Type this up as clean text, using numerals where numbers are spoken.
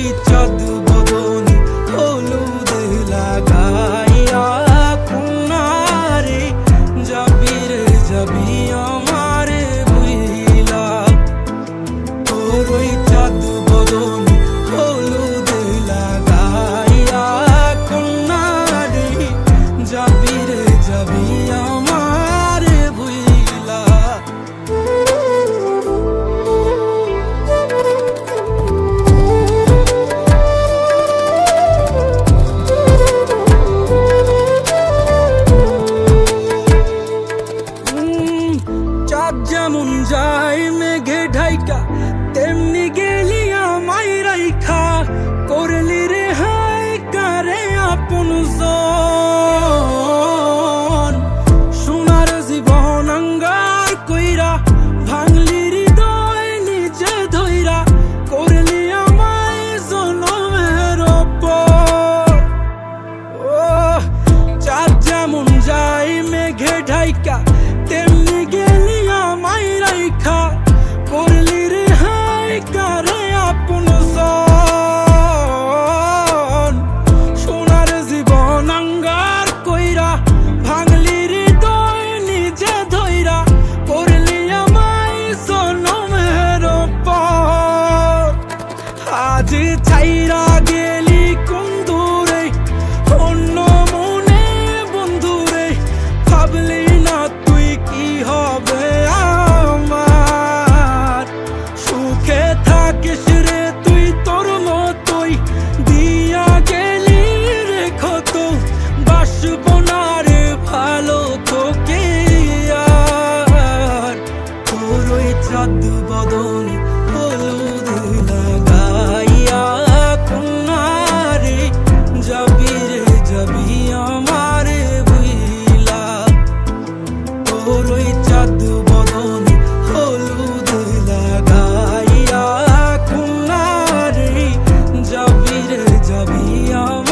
ওই চাঁদ বদনে হলুদ লাগাইয়া কোনারে যাবি রে যাবি আমার বুইলা। তোর ওই চাঁদ বদনে হলুদ লাগাইয়া কোনারে যাবি রে যাবি আমার বুইলা। চাঁদ যেমন যায় মেঘে ঢাইকা তেমনি গেলি আমায় রাইখা করলি রে হাই কারে আপন জন। সোনার জীবন আঙ্গার কইরা ভাঙলি হৃদয় নিজে ধইরা করলি আমায় জনমের ওপর। ও চাঁদ যেমন যায় মেঘে ঢাইকা তেমনি গেলি আমায় রাইখা করলি রে হাই কারে আপন জন। সোনার জীবন আঙ্গার কইরা ভাঙলি হৃদয় নিজে ধইরা করলি আমায় জনমের ওপর। আজ ছাইরা গেলি কোন দূরে অন্য মনে বন্ধুরে ভাবলি না তুই কি হবে আমার। সুখে থাকিস রে তুই তোর মতোই দিয়া গেলি রে ক্ষত বাসব না রে ভালো তোকে আর। তোর ওই চাঁদ বদনে হলুদ লাগাইয়া কোনারে যাবি রে যাবি আমার বুইলা। তোর ওই চাঁদ বদনে হলুদ লাগাইয়া কোনারে যাবি রে যাবি আমার